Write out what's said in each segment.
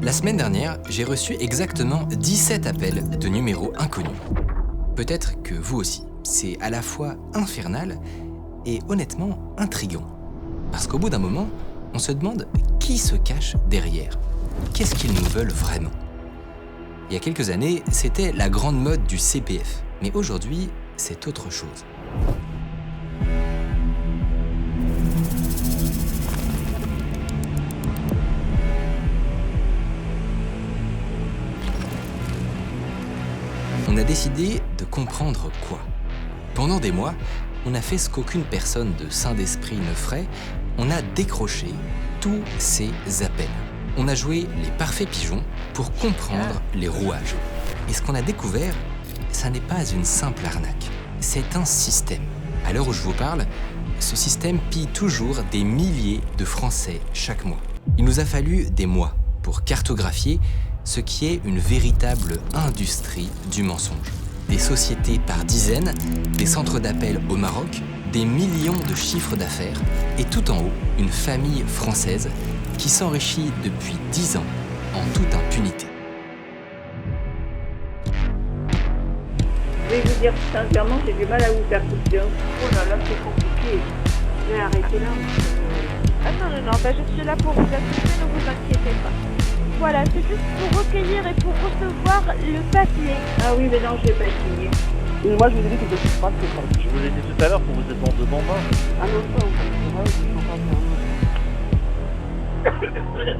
La semaine dernière, j'ai reçu exactement 17 appels de numéros inconnus. Peut-être que vous aussi. C'est à la fois infernal et honnêtement intriguant. Parce qu'au bout d'un moment, on se demande qui se cache derrière. Qu'est-ce qu'ils nous veulent vraiment ? Il y a quelques années, c'était la grande mode du CPF. Mais aujourd'hui, c'est autre chose. On a décidé de comprendre quoi. Pendant des mois, on a fait ce qu'aucune personne de sain d'esprit ne ferait, on a décroché tous ces appels. On a joué les parfaits pigeons pour comprendre les rouages. Et ce qu'on a découvert, ça n'est pas une simple arnaque, c'est un système. À l'heure où je vous parle, ce système pille toujours des milliers de Français chaque mois. Il nous a fallu des mois pour cartographier ce qui est une véritable industrie du mensonge. Des sociétés par dizaines, des centres d'appel au Maroc, des millions de chiffres d'affaires et tout en haut, une famille française qui s'enrichit depuis 10 ans en toute impunité. Je vais vous dire sincèrement, j'ai du mal à vous faire confiance. Oh là là, c'est compliqué. Mais arrêtez là. Ah non, je suis là pour vous assister, ne vous inquiétez pas. Voilà, c'est juste pour recueillir et pour recevoir le papier. Ah oui, mais non, je vais pas signer. Moi, je vous ai dit que je suis pas de Je vous ai dit tout à l'heure pour vous êtes en devant moi. Ah non, pas, on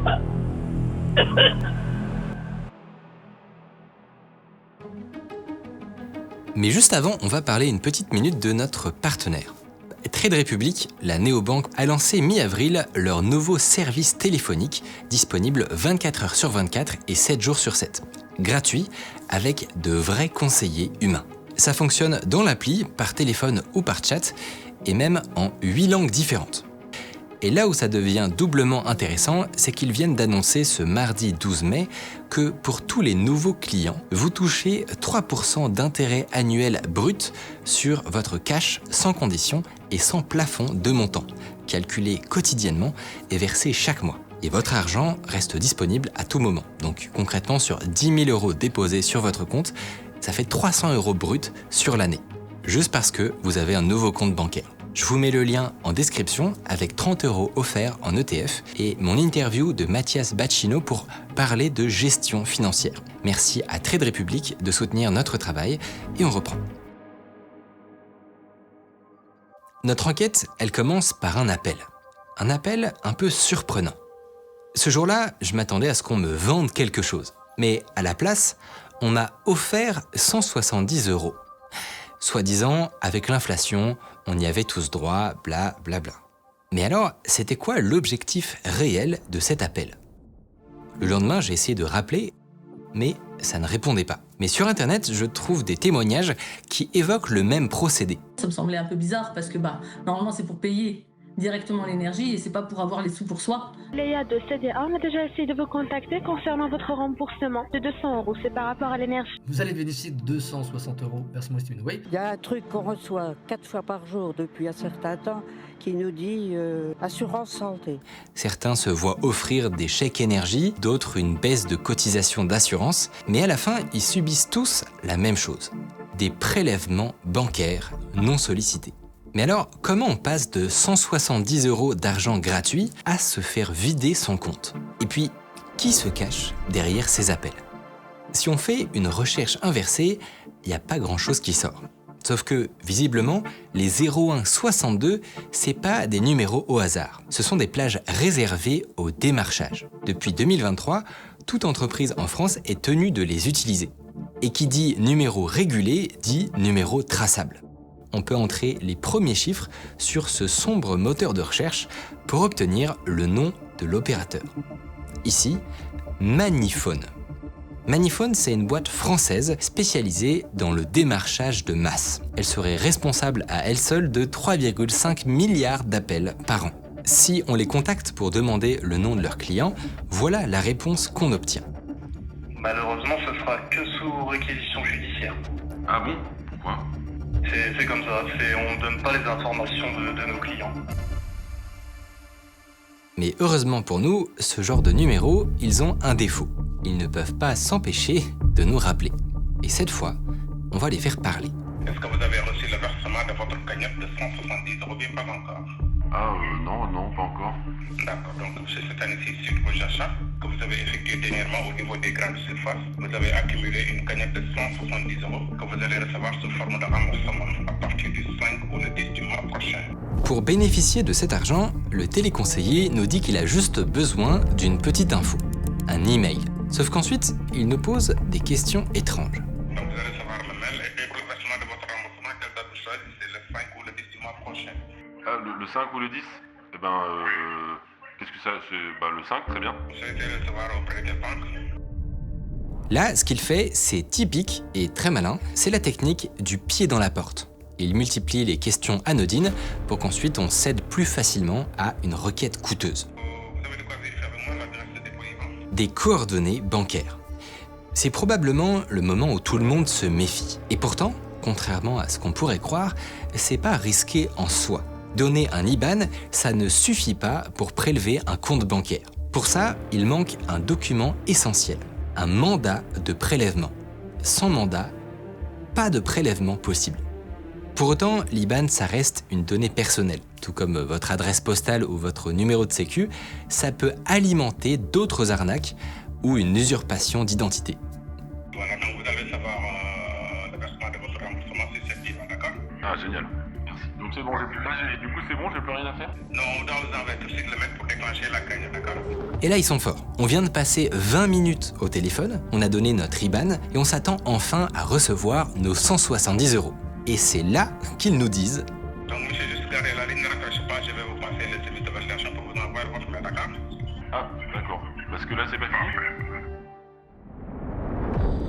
va Mais juste avant, on va parler une petite minute de notre partenaire. Trade Republic, la néobanque, a lancé mi-avril leur nouveau service téléphonique, disponible 24 heures sur 24 et 7 jours sur 7. Gratuit, avec de vrais conseillers humains. Ça fonctionne dans l'appli, par téléphone ou par chat, et même en 8 langues différentes. Et là où ça devient doublement intéressant, c'est qu'ils viennent d'annoncer ce mardi 12 mai que pour tous les nouveaux clients, vous touchez 3% d'intérêt annuel brut sur votre cash sans condition et sans plafond de montant, calculé quotidiennement et versé chaque mois. Et votre argent reste disponible à tout moment. Donc concrètement, sur 10 000 euros déposés sur votre compte, ça fait 300 euros brut sur l'année. Juste parce que vous avez un nouveau compte bancaire. Je vous mets le lien en description avec 30 euros offerts en ETF et mon interview de Mathias Bacchino pour parler de gestion financière. Merci à Trade Republic de soutenir notre travail et on reprend. Notre enquête, elle commence par un appel. Un appel un peu surprenant. Ce jour-là, je m'attendais à ce qu'on me vende quelque chose. Mais à la place, on m'a offert 170 euros. Soi-disant, avec l'inflation, on y avait tous droit, bla bla bla. Mais alors, c'était quoi l'objectif réel de cet appel ? Le lendemain, j'ai essayé de rappeler, mais ça ne répondait pas. Mais sur Internet, je trouve des témoignages qui évoquent le même procédé. Ça me semblait un peu bizarre parce que normalement c'est pour payer directement l'énergie et c'est pas pour avoir les sous pour soi. Léa de CDA, on a déjà essayé de vous contacter concernant votre remboursement de 200 euros. C'est par rapport à l'énergie. Vous allez bénéficier de 260 euros, versement estimé. Oui. Il y a un truc qu'on reçoit 4 fois par jour depuis un certain temps qui nous dit assurance santé. Certains se voient offrir des chèques énergie, d'autres une baisse de cotisation d'assurance, mais à la fin, ils subissent tous la même chose. Des prélèvements bancaires non sollicités. Mais alors, comment on passe de 170 euros d'argent gratuit à se faire vider son compte ? Et puis, qui se cache derrière ces appels ? Si on fait une recherche inversée, il n'y a pas grand-chose qui sort. Sauf que, visiblement, les 0162, c'est pas des numéros au hasard. Ce sont des plages réservées au démarchage. Depuis 2023, toute entreprise en France est tenue de les utiliser. Et qui dit numéro régulé, dit numéro traçable. On peut entrer les premiers chiffres sur ce sombre moteur de recherche pour obtenir le nom de l'opérateur. Ici, Maniphone. Maniphone, c'est une boîte française spécialisée dans le démarchage de masse. Elle serait responsable à elle seule de 3,5 milliards d'appels par an. Si on les contacte pour demander le nom de leurs clients, voilà la réponse qu'on obtient. Malheureusement, ce sera que sous réquisition judiciaire. Ah bon ? Pourquoi ? C'est comme ça, on ne donne pas les informations de nos clients. Mais heureusement pour nous, ce genre de numéros, ils ont un défaut. Ils ne peuvent pas s'empêcher de nous rappeler. Et cette fois, on va les faire parler. Est-ce que vous avez reçu le versement de votre cagnotte de 170 € bien pas encore? Non, pas encore. D'accord, donc c'est cette année-ci sur vos achats que vous avez effectué dernièrement au niveau des grandes surfaces. Vous avez accumulé une cagnotte de 170 € que vous allez recevoir sous forme de remboursement à partir du 5 ou le 10 du mois prochain. Pour bénéficier de cet argent, le téléconseiller nous dit qu'il a juste besoin d'une petite info, un email. Sauf qu'ensuite, il nous pose des questions étranges. Donc vous allez recevoir le mail et pour le versement de votre remboursement, quelle date vous choisissez, c'est le 5 ou le 10 du mois prochain? Ah, le 5 ou le 10? Eh ben, qu'est-ce que ça... le 5, très bien. Vous souhaitez recevoir auprès des banques? Là, ce qu'il fait, c'est typique et très malin, c'est la technique du pied dans la porte. Il multiplie les questions anodines pour qu'ensuite on cède plus facilement à une requête coûteuse. Vous avez de quoi vérifier avec moi l'adresse de dépôt IBAN? Des coordonnées bancaires. C'est probablement le moment où tout le monde se méfie. Et pourtant, contrairement à ce qu'on pourrait croire, c'est pas risqué en soi. Donner un IBAN, ça ne suffit pas pour prélever un compte bancaire. Pour ça, il manque un document essentiel, un mandat de prélèvement. Sans mandat, pas de prélèvement possible. Pour autant, l'IBAN, ça reste une donnée personnelle. Tout comme votre adresse postale ou votre numéro de sécu, ça peut alimenter d'autres arnaques ou une usurpation d'identité. Voilà, donc vous allez savoir le versement de votre remboursement sur cette IBAN, d'accord? Ah, génial. Merci. Donc c'est bon, du coup c'est bon, j'ai plus rien à faire? Non, on doit vous envoyer tout de suite le mail pour déclencher la cagnotte, d'accord? Et là, ils sont forts. On vient de passer 20 minutes au téléphone, on a donné notre IBAN et on s'attend enfin à recevoir nos 170 €. Et c'est là qu'ils nous disent Donc monsieur, juste gardez la ligne, ne raccrochez pas, je vais vous passer le service de validation pour vous envoyer votre mail, d'accord? Ah, d'accord. Parce que là c'est pas fini?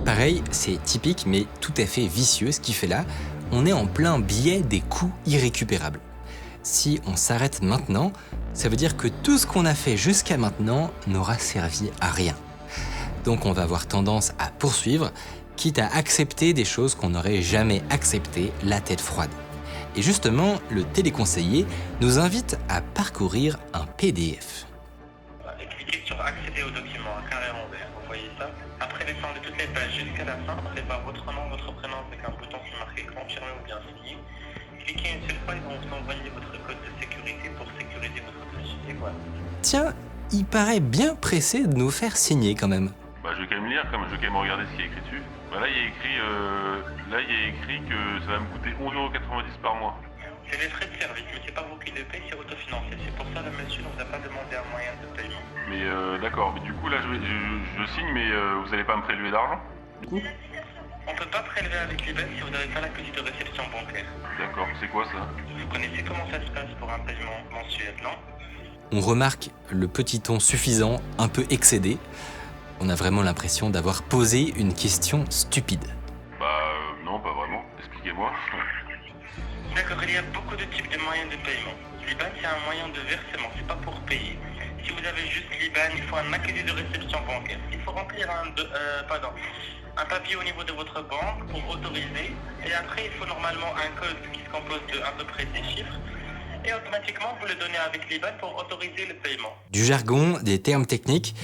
pareil, c'est typique mais tout à fait vicieux ce qu'il fait là. On est en plein biais des coûts irrécupérables. Si on s'arrête maintenant, ça veut dire que tout ce qu'on a fait jusqu'à maintenant n'aura servi à rien. Donc on va avoir tendance à poursuivre, quitte à accepter des choses qu'on n'aurait jamais acceptées la tête froide. Et justement, le téléconseiller nous invite à parcourir un PDF. Cliquez sur accéder au document, un carré en vert, vous voyez ça. Après descendez toutes les pages jusqu'à la fin, c'est par votre nom, votre prénom avec un bouton qui marque confirmer ou bien signer. Cliquez une seule fois, ils vont vous envoyer votre code de sécurité pour sécuriser votre dossier. Et voilà. Tiens, il paraît bien pressé de nous faire signer quand même. Bah je vais quand même lire, je vais quand même regarder ce qui est écrit dessus. Bah là il y a écrit que ça va me coûter 11,90 € par mois. C'est les frais de service, mais c'est pas vous qui le payez, c'est autofinancé. C'est pour ça le monsieur ne vous a pas demandé un moyen de paiement. Mais d'accord, mais du coup là je signe, mais vous allez pas me prélever d'argent du coup? On peut pas prélever avec l'IBAN si vous n'avez pas l'accusé de réception bancaire. D'accord, c'est quoi ça? Vous connaissez comment ça se passe pour un paiement mensuel, non? On remarque le petit ton suffisant, un peu excédé. On a vraiment l'impression d'avoir posé une question stupide. Non, pas vraiment. Expliquez-moi. D'accord, il y a beaucoup de types de moyens de paiement. L'IBAN, c'est un moyen de versement, c'est pas pour payer. Si vous avez juste l'IBAN, il faut un accusé de réception bancaire. Il faut remplir un papier au niveau de votre banque pour autoriser. Et après, il faut normalement un code qui se compose de à peu près 10 chiffres. Et automatiquement, vous le donnez avec l'IBAN pour autoriser le paiement. Du jargon, des termes techniques,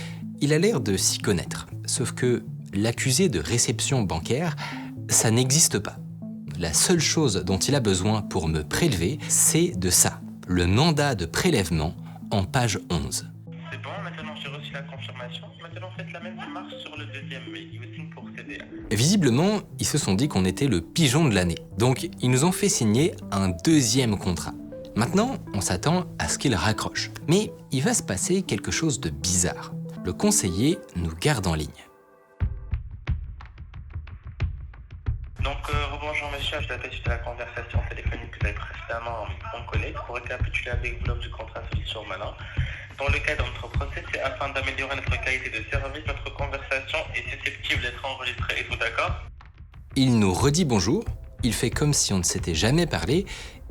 il a l'air de s'y connaître. Sauf que l'accusé de réception bancaire, ça n'existe pas. La seule chose dont il a besoin pour me prélever, c'est de ça, le mandat de prélèvement en page 11. C'est bon, maintenant j'ai reçu la confirmation. Maintenant faites la même démarche sur le deuxième mail, you signe pour CDA. Visiblement, ils se sont dit qu'on était le pigeon de l'année. Donc, ils nous ont fait signer un deuxième contrat. Maintenant, on s'attend à ce qu'ils raccrochent. Mais il va se passer quelque chose de bizarre. Le conseiller nous garde en ligne. Donc, rebonjour monsieur, je vous appelle suite à la conversation téléphonique que vous avez précédemment avec mon collègue pour récapituler avec vous l'offre du contrat Solutions Malin. Dans le cadre de notre procès, c'est afin d'améliorer notre qualité de service, notre conversation est susceptible d'être enregistrée. Êtes-vous d'accord? Il nous redit bonjour, il fait comme si on ne s'était jamais parlé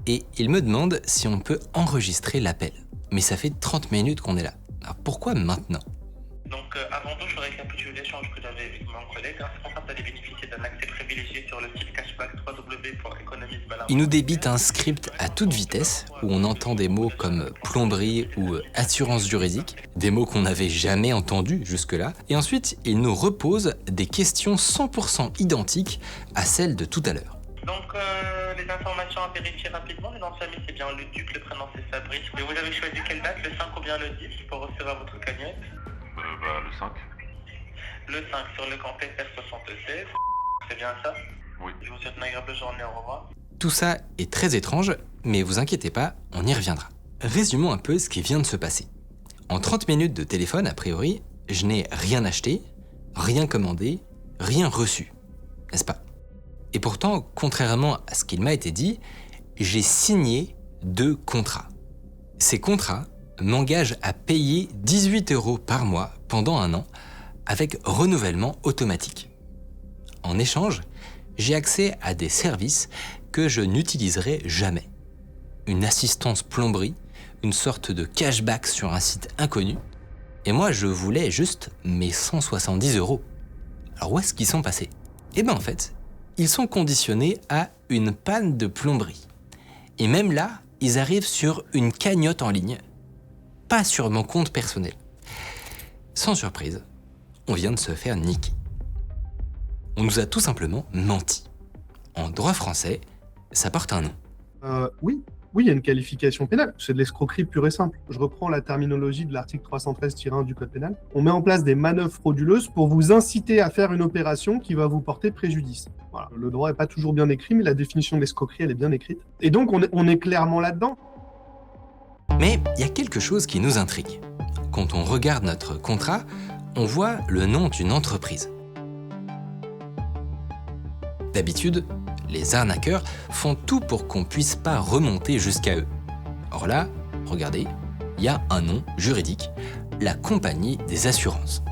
et il me demande si on peut enregistrer l'appel. Mais ça fait 30 minutes qu'on est là. Alors pourquoi maintenant? Donc, avant tout, je récapitule l'échange que j'avais avec mon collègue, un responsable allait bénéficier d'un accès privilégié sur le site cashback www.economisbalance. Il nous débite un script à toute vitesse où on entend des mots comme plomberie ou assurance juridique, des mots qu'on n'avait jamais entendus jusque-là, et ensuite il nous repose des questions 100% identiques à celles de tout à l'heure. Donc, les informations à vérifier rapidement. Le nom de famille, c'est bien le Duc, le prénom, c'est Fabrice. Et vous avez choisi quelle date, le 5 ou bien le 10, pour recevoir votre cagnotte? Le 5. Le 5 sur le compte FR76. C'est bien ça? Oui. Je vous souhaite une agréable journée, au revoir. Tout ça est très étrange, mais vous inquiétez pas, on y reviendra. Résumons un peu ce qui vient de se passer. En 30 minutes de téléphone, a priori, je n'ai rien acheté, rien commandé, rien reçu. N'est-ce pas? Et pourtant, contrairement à ce qu'il m'a été dit, j'ai signé 2 contrats. Ces contrats m'engagent à payer 18 € par mois pendant 1 an, avec renouvellement automatique. En échange, j'ai accès à des services que je n'utiliserai jamais. Une assistance plomberie, une sorte de cashback sur un site inconnu. Et moi, je voulais juste mes 170 €. Alors où est-ce qu'ils sont passés? Eh bien en fait, ils sont conditionnés à une panne de plomberie. Et même là, ils arrivent sur une cagnotte en ligne, pas sur mon compte personnel. Sans surprise, on vient de se faire niquer. On nous a tout simplement menti. En droit français, ça porte un nom. Oui, il y a une qualification pénale. C'est de l'escroquerie pure et simple. Je reprends la terminologie de l'article 313-1 du Code pénal. On met en place des manœuvres frauduleuses pour vous inciter à faire une opération qui va vous porter préjudice. Voilà. Le droit n'est pas toujours bien écrit, mais la définition de l'escroquerie, elle est bien écrite. Et donc, on est clairement là-dedans. Mais il y a quelque chose qui nous intrigue. Quand on regarde notre contrat, on voit le nom d'une entreprise. D'habitude, les arnaqueurs font tout pour qu'on puisse pas remonter jusqu'à eux. Or là, regardez, il y a un nom juridique, la Compagnie des assurances.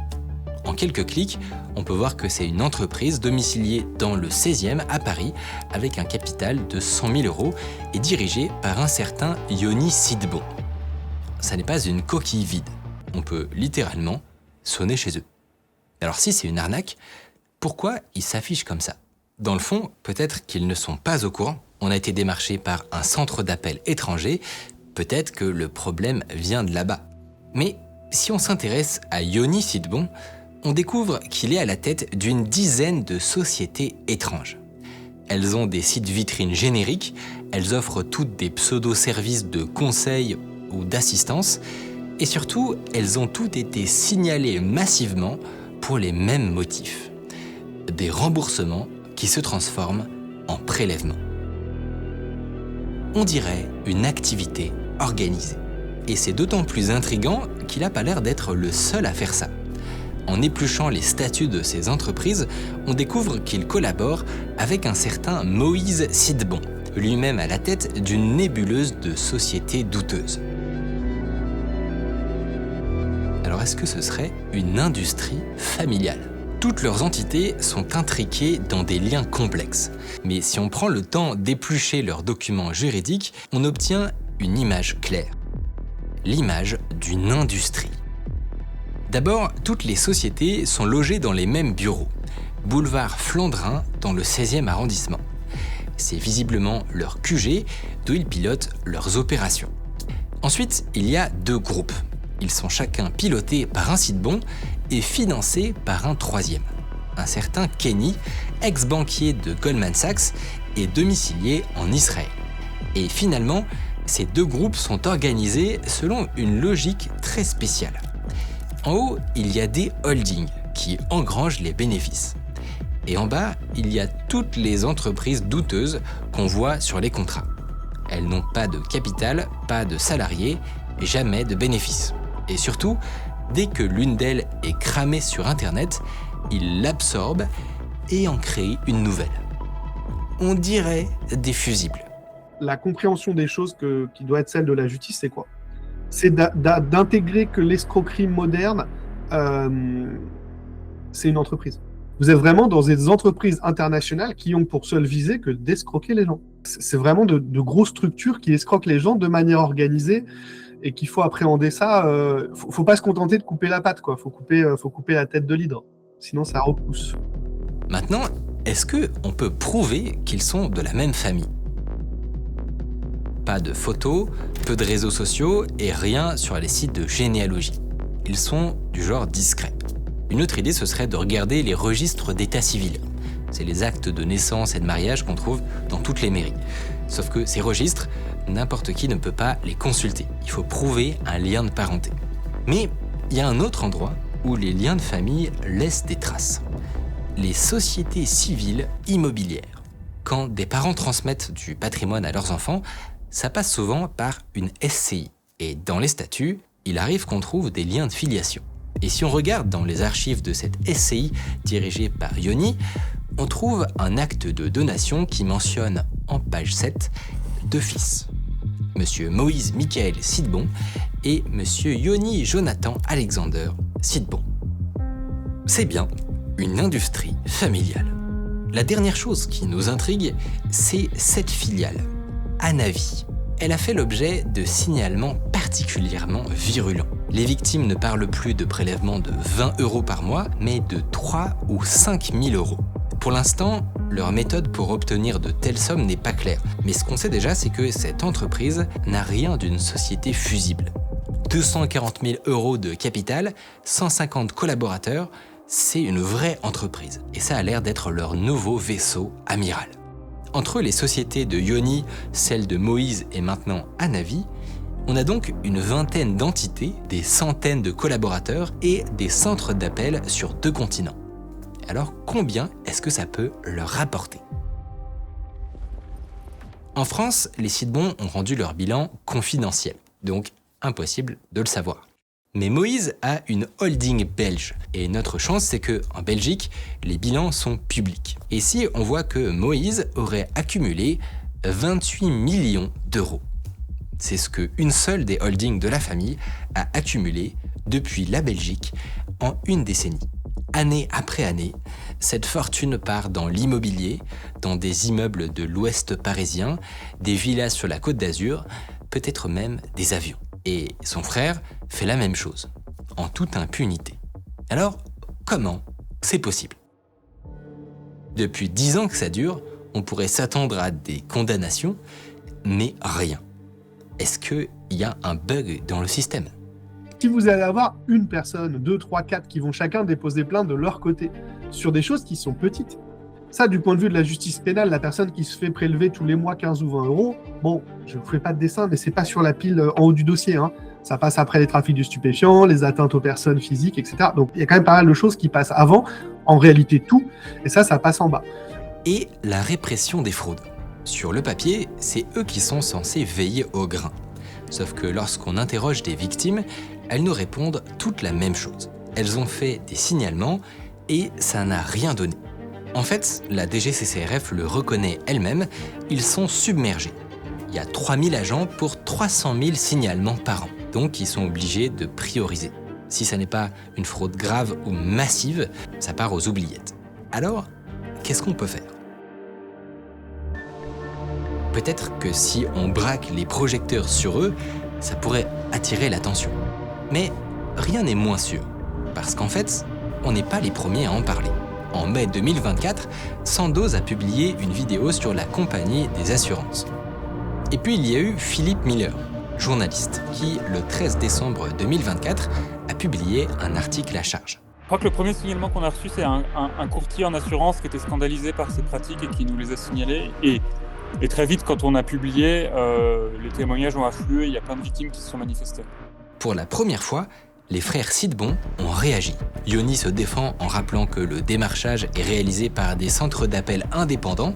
En quelques clics, on peut voir que c'est une entreprise domiciliée dans le 16e à Paris avec un capital de 100 000 € et dirigée par un certain Yoni Sidbon. Ça n'est pas une coquille vide. On peut littéralement sonner chez eux. Alors si c'est une arnaque, pourquoi ils s'affichent comme ça? Dans le fond, peut-être qu'ils ne sont pas au courant. On a été démarché par un centre d'appel étranger, peut-être que le problème vient de là-bas. Mais si on s'intéresse à Yoni Sidbon, on découvre qu'il est à la tête d'une dizaine de sociétés étranges. Elles ont des sites vitrines génériques, elles offrent toutes des pseudo-services de conseil ou d'assistance, et surtout, elles ont toutes été signalées massivement pour les mêmes motifs. Des remboursements qui se transforment en prélèvements. On dirait une activité organisée. Et c'est d'autant plus intriguant qu'il n'a pas l'air d'être le seul à faire ça. En épluchant les statuts de ces entreprises, on découvre qu'il collabore avec un certain Moïse Sidbon, lui-même à la tête d'une nébuleuse de sociétés douteuses. Alors est-ce que ce serait une industrie familiale ? Toutes leurs entités sont intriquées dans des liens complexes. Mais si on prend le temps d'éplucher leurs documents juridiques, on obtient une image claire. L'image d'une industrie. D'abord, toutes les sociétés sont logées dans les mêmes bureaux. Boulevard Flandrin, dans le 16e arrondissement. C'est visiblement leur QG, d'où ils pilotent leurs opérations. Ensuite, il y a 2 groupes. Ils sont chacun pilotés par un Sidbon et financés par un troisième. Un certain Kenny, ex-banquier de Goldman Sachs et domicilié en Israël. Et finalement, ces 2 groupes sont organisés selon une logique très spéciale. En haut, il y a des holdings qui engrangent les bénéfices. Et en bas, il y a toutes les entreprises douteuses qu'on voit sur les contrats. Elles n'ont pas de capital, pas de salariés, jamais de bénéfices. Et surtout, dès que l'une d'elles est cramée sur Internet, ils l'absorbent et en créent une nouvelle. On dirait des fusibles. La compréhension des choses qui doit être celle de la justice, c'est quoi ? C'est d'intégrer que l'escroquerie moderne, c'est une entreprise. Vous êtes vraiment dans des entreprises internationales qui ont pour seule visée que d'escroquer les gens. C'est vraiment de grosses structures qui escroquent les gens de manière organisée et qu'il faut appréhender ça. Faut pas se contenter de couper la patte, quoi. Faut couper la tête de l'hydre. sinon ça repousse. Maintenant, est-ce qu'on peut prouver qu'ils sont de la même famille ? Pas de photos, peu de réseaux sociaux et rien sur les sites de généalogie. Ils sont du genre discret. Une autre idée, ce serait de regarder les registres d'état civil. C'est les actes de naissance et de mariage qu'on trouve dans toutes les mairies. Sauf que ces registres, n'importe qui ne peut pas les consulter. Il faut prouver un lien de parenté. Mais il y a un autre endroit où les liens de famille laissent des traces. Les sociétés civiles immobilières. Quand des parents transmettent du patrimoine à leurs enfants, ça passe souvent par une SCI. Et dans les statuts, il arrive qu'on trouve des liens de filiation. Et si on regarde dans les archives de cette SCI dirigée par Yoni, on trouve un acte de donation qui mentionne en page 7 deux fils, Monsieur Moïse Michael Sidbon et Monsieur Yoni Jonathan Alexander Sidbon. C'est bien une industrie familiale. La dernière chose qui nous intrigue, c'est cette filiale, Anavi. Elle a fait l'objet de signalements particulièrement virulents. Les victimes ne parlent plus de prélèvements de 20 € par mois, mais de 3 ou 5 000 €. Pour l'instant, leur méthode pour obtenir de telles sommes n'est pas claire. Mais ce qu'on sait déjà, c'est que cette entreprise n'a rien d'une société fusible. 240 000 € de capital, 150 collaborateurs, c'est une vraie entreprise. Et ça a l'air d'être leur nouveau vaisseau amiral. Entre les sociétés de Yoni, celle de Moïse et maintenant Anavi, on a donc une vingtaine d'entités, des centaines de collaborateurs et des centres d'appel sur 2 continents. Alors combien est-ce que ça peut leur rapporter ? En France, les Sidbon ont rendu leur bilan confidentiel, donc impossible de le savoir. Mais Moïse a une holding belge, et notre chance c'est que en Belgique, les bilans sont publics. Et ici, on voit que Moïse aurait accumulé 28 millions €. C'est ce qu'une seule des holdings de la famille a accumulé depuis la Belgique en une décennie. Année après année, cette fortune part dans l'immobilier, dans des immeubles de l'ouest parisien, des villas sur la Côte d'Azur, peut-être même des avions. Et son frère fait la même chose, en toute impunité. Alors, comment c'est possible ? Depuis 10 ans que ça dure, on pourrait s'attendre à des condamnations, mais rien. Est-ce qu'il y a un bug dans le système ? Si vous allez avoir une personne, 2, 3, 4 qui vont chacun déposer plainte de leur côté sur des choses qui sont petites. Ça, du point de vue de la justice pénale, la personne qui se fait prélever tous les mois 15 ou 20 €, bon, je ne vous fais pas de dessin, mais c'est pas sur la pile en haut du dossier. Ça passe après les trafics de stupéfiants, les atteintes aux personnes physiques, etc. Donc il y a quand même pas mal de choses qui passent avant, en réalité tout, et ça passe en bas. Et la répression des fraudes. Sur le papier, c'est eux qui sont censés veiller au grain. Sauf que lorsqu'on interroge des victimes, elles nous répondent toutes la même chose. Elles ont fait des signalements et ça n'a rien donné. En fait, la DGCCRF le reconnaît elle-même, ils sont submergés. Il y a 3000 agents pour 300 000 signalements par an. Donc ils sont obligés de prioriser. Si ça n'est pas une fraude grave ou massive, ça part aux oubliettes. Alors, qu'est-ce qu'on peut faire ? Peut-être que si on braque les projecteurs sur eux, ça pourrait attirer l'attention. Mais rien n'est moins sûr, parce qu'en fait, on n'est pas les premiers à en parler. En mai 2024, Sandoz a publié une vidéo sur la compagnie des assurances. Et puis il y a eu Philippe Miller, journaliste, qui, le 13 décembre 2024, a publié un article à charge. Je crois que le premier signalement qu'on a reçu, c'est un courtier en assurance qui était scandalisé par ces pratiques et qui nous les a signalés. Et très vite, quand on a publié, les témoignages ont afflué, il y a plein de victimes qui se sont manifestées. Pour la première fois, les frères Sidbon ont réagi. Yoni se défend en rappelant que le démarchage est réalisé par des centres d'appel indépendants,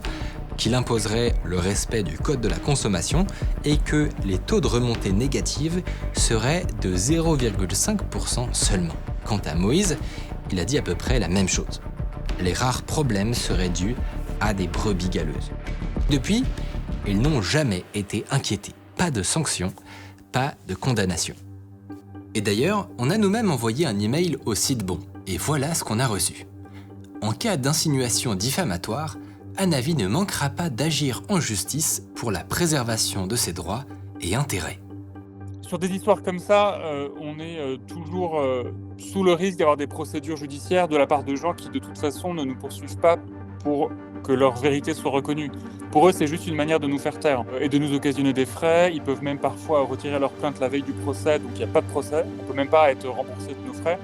qu'il imposerait le respect du code de la consommation et que les taux de remontée négative seraient de 0,5% seulement. Quant à Moïse, il a dit à peu près la même chose. Les rares problèmes seraient dus à des brebis galeuses. Depuis, ils n'ont jamais été inquiétés. Pas de sanctions, pas de condamnation. Et d'ailleurs, on a nous-mêmes envoyé un email au Sidbon, et voilà ce qu'on a reçu. En cas d'insinuation diffamatoire, Anavi ne manquera pas d'agir en justice pour la préservation de ses droits et intérêts. sur des histoires comme ça, on est toujours sous le risque d'avoir des procédures judiciaires de la part de gens qui, de toute façon, ne nous poursuivent pas pour que leur vérité soit reconnue. Pour eux, c'est juste une manière de nous faire taire et de nous occasionner des frais. Ils peuvent même parfois retirer leur plainte la veille du procès, donc il n'y a pas de procès. On ne peut même pas être remboursé de nos frais.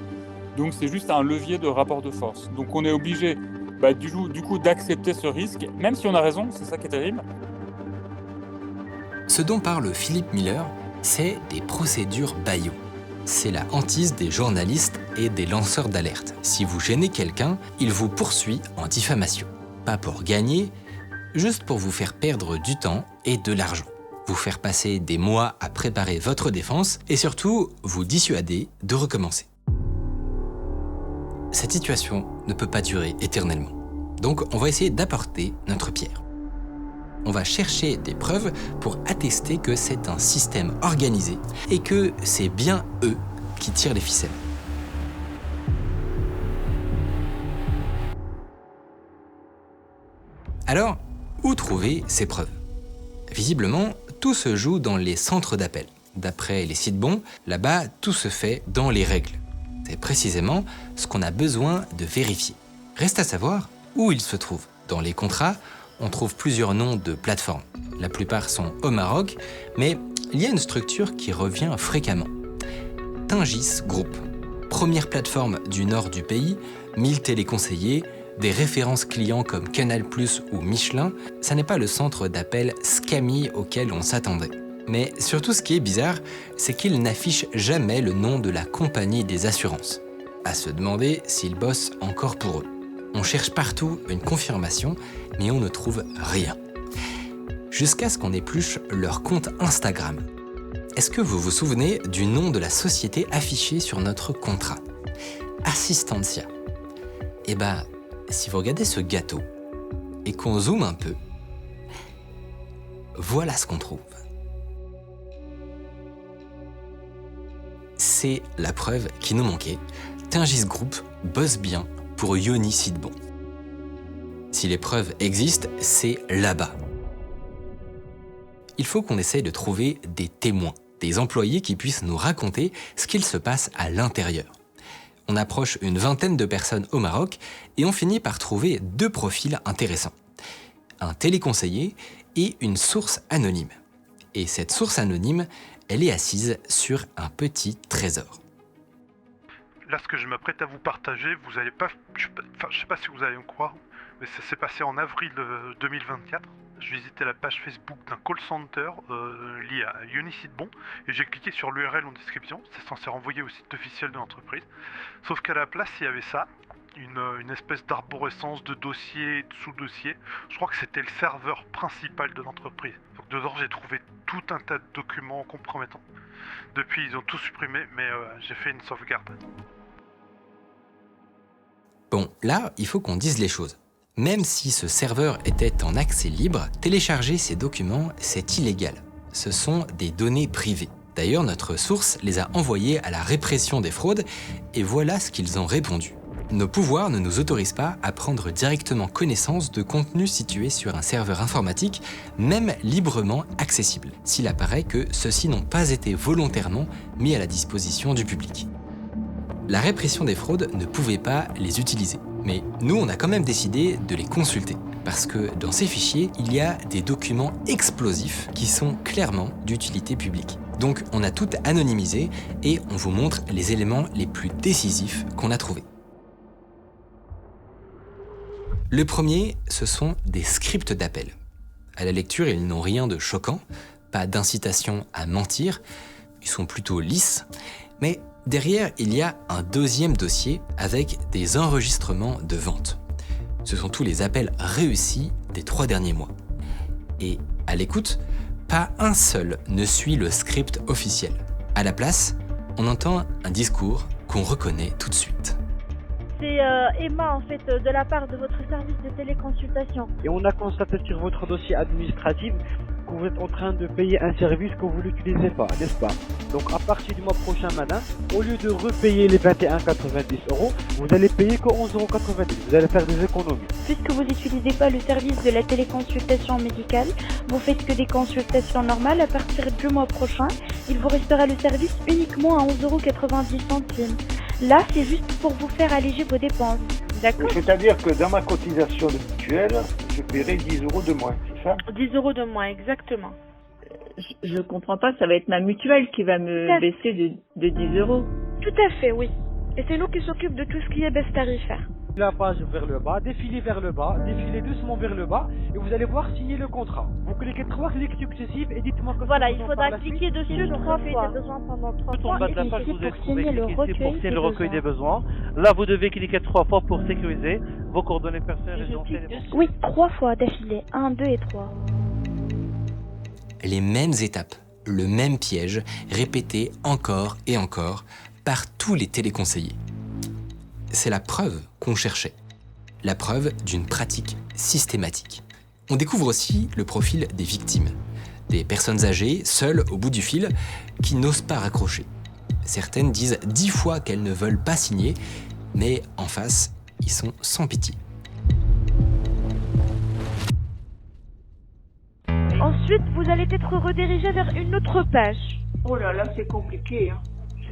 Donc c'est juste un levier de rapport de force. Donc on est obligé du coup d'accepter ce risque, même si on a raison, c'est ça qui est terrible. Ce dont parle Philippe Miller, c'est des procédures Bayot. C'est la hantise des journalistes et des lanceurs d'alerte. Si vous gênez quelqu'un, il vous poursuit en diffamation. Pas pour gagner, juste pour vous faire perdre du temps et de l'argent. Vous faire passer des mois à préparer votre défense et surtout vous dissuader de recommencer. Cette situation ne peut pas durer éternellement. Donc on va essayer d'apporter notre pierre. On va chercher des preuves pour attester que c'est un système organisé et que c'est bien eux qui tirent les ficelles. Alors, où trouver ces preuves? Visiblement, tout se joue dans les centres d'appel. D'après les sites bons, là-bas, tout se fait dans les règles. C'est précisément ce qu'on a besoin de vérifier. Reste à savoir où ils se trouvent. Dans les contrats, on trouve plusieurs noms de plateformes. La plupart sont au Maroc, mais il y a une structure qui revient fréquemment. Tingis Group. Première plateforme du nord du pays, 1000 téléconseillers, des références clients comme Canal+ ou Michelin, ça n'est pas le centre d'appel Scammy auquel on s'attendait. Mais surtout ce qui est bizarre, c'est qu'ils n'affichent jamais le nom de la compagnie des assurances. À se demander s'ils bossent encore pour eux. On cherche partout une confirmation, mais on ne trouve rien. Jusqu'à ce qu'on épluche leur compte Instagram. Est-ce que vous vous souvenez du nom de la société affichée sur notre contrat? Assistantia. Eh ben, si vous regardez ce gâteau et qu'on zoome un peu, voilà ce qu'on trouve. C'est la preuve qui nous manquait. Tingis Group bosse bien pour Yoni Sidbon. Si les preuves existent, c'est là-bas. Il faut qu'on essaye de trouver des témoins, des employés qui puissent nous raconter ce qu'il se passe à l'intérieur. On approche une vingtaine de personnes au Maroc et on finit par trouver deux profils intéressants. Un téléconseiller et une source anonyme. Et cette source anonyme, elle est assise sur un petit trésor. Là, ce que je m'apprête à vous partager, vous allez pas... je sais pas si vous allez me croire, mais ça s'est passé en avril 2024. Je visitais la page Facebook d'un call center lié à Yoni Sidbon et j'ai cliqué sur l'URL en description. C'est censé renvoyer au site officiel de l'entreprise. Sauf qu'à la place, il y avait ça, une espèce d'arborescence de dossiers, de sous-dossiers. Je crois que c'était le serveur principal de l'entreprise. Donc dedans, j'ai trouvé tout un tas de documents compromettants. Depuis, ils ont tout supprimé, mais j'ai fait une sauvegarde. Bon, là, il faut qu'on dise les choses. Même si ce serveur était en accès libre, télécharger ces documents, c'est illégal. Ce sont des données privées. D'ailleurs, notre source les a envoyés à la répression des fraudes et voilà ce qu'ils ont répondu. Nos pouvoirs ne nous autorisent pas à prendre directement connaissance de contenus situés sur un serveur informatique, même librement accessible, s'il apparaît que ceux-ci n'ont pas été volontairement mis à la disposition du public. La répression des fraudes ne pouvait pas les utiliser. Mais nous, on a quand même décidé de les consulter. Parce que dans ces fichiers, il y a des documents explosifs qui sont clairement d'utilité publique. Donc on a tout anonymisé et on vous montre les éléments les plus décisifs qu'on a trouvés. Le premier, ce sont des scripts d'appel. À la lecture, ils n'ont rien de choquant, pas d'incitation à mentir, ils sont plutôt lisses, mais derrière, il y a un deuxième dossier avec des enregistrements de vente. Ce sont tous les appels réussis des 3 derniers mois. Et à l'écoute, pas un seul ne suit le script officiel. À la place, on entend un discours qu'on reconnaît tout de suite. C'est Emma, en fait, de la part de votre service de téléconsultation. Et on a constaté sur votre dossier administratif que vous êtes en train de payer un service que vous n'utilisez pas, n'est-ce pas? Donc à partir du mois prochain, madame, au lieu de repayer les 21,90 €, vous allez payer que 11,90 €. Vous allez faire des économies. Puisque vous n'utilisez pas le service de la téléconsultation médicale, vous faites que des consultations normales à partir du mois prochain il vous restera le service uniquement à 11,90 €. Là, c'est juste pour vous faire alléger vos dépenses. D'accord? C'est-à-dire que dans ma cotisation mutuelle, je paierai 10 € de moins, c'est ça? 10 € de moins, exactement. Je comprends pas, ça va être ma mutuelle qui va me baisser de 10 €. Tout à fait, oui. Et c'est nous qui s'occupent de tout ce qui est baisse tarifaire. La page vers le bas, défilez vers le bas, défilez doucement vers le bas et vous allez voir signer le contrat. Vous cliquez 3 clics successifs et dites-moi que voilà, il faudra cliquer dessus 3 fois. Pendant 3 Tout en bas de la page, vous êtes trouvé cliquer ici pour signer le recueil des besoins. Là, vous devez cliquer 3 fois pour sécuriser vos coordonnées personnelles résidentielles. Oui, 3 fois d'affilée. 1, 2 et 3. Les mêmes étapes, le même piège, répété encore et encore par tous les téléconseillers. C'est la preuve qu'on cherchait, la preuve d'une pratique systématique. On découvre aussi le profil des victimes, des personnes âgées, seules au bout du fil, qui n'osent pas raccrocher. Certaines disent 10 fois qu'elles ne veulent pas signer, mais en face, ils sont sans pitié. Ensuite, vous allez être redirigé vers une autre page. Oh là là, c'est compliqué, hein.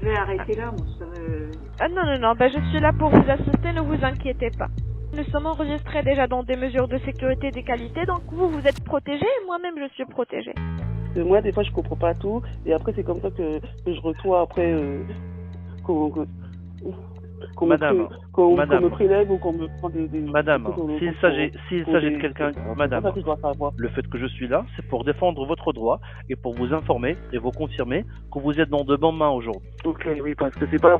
Je vais arrêter là, moi, ça me... Ah non, je suis là pour vous assister, ne vous inquiétez pas. Nous sommes enregistrés déjà dans des mesures de sécurité et de qualité, donc vous êtes protégés et moi-même je suis protégée. Moi, des fois, je comprends pas tout, et après, c'est comme ça que je reçois après qu'on me prélève ou qu'on me prend des... Madame, s'il s'agit de quelqu'un... Madame, le fait que je suis là, c'est pour défendre votre droit et pour vous informer et vous confirmer que vous êtes dans de bonnes mains aujourd'hui. Ok, oui, parce que c'est pas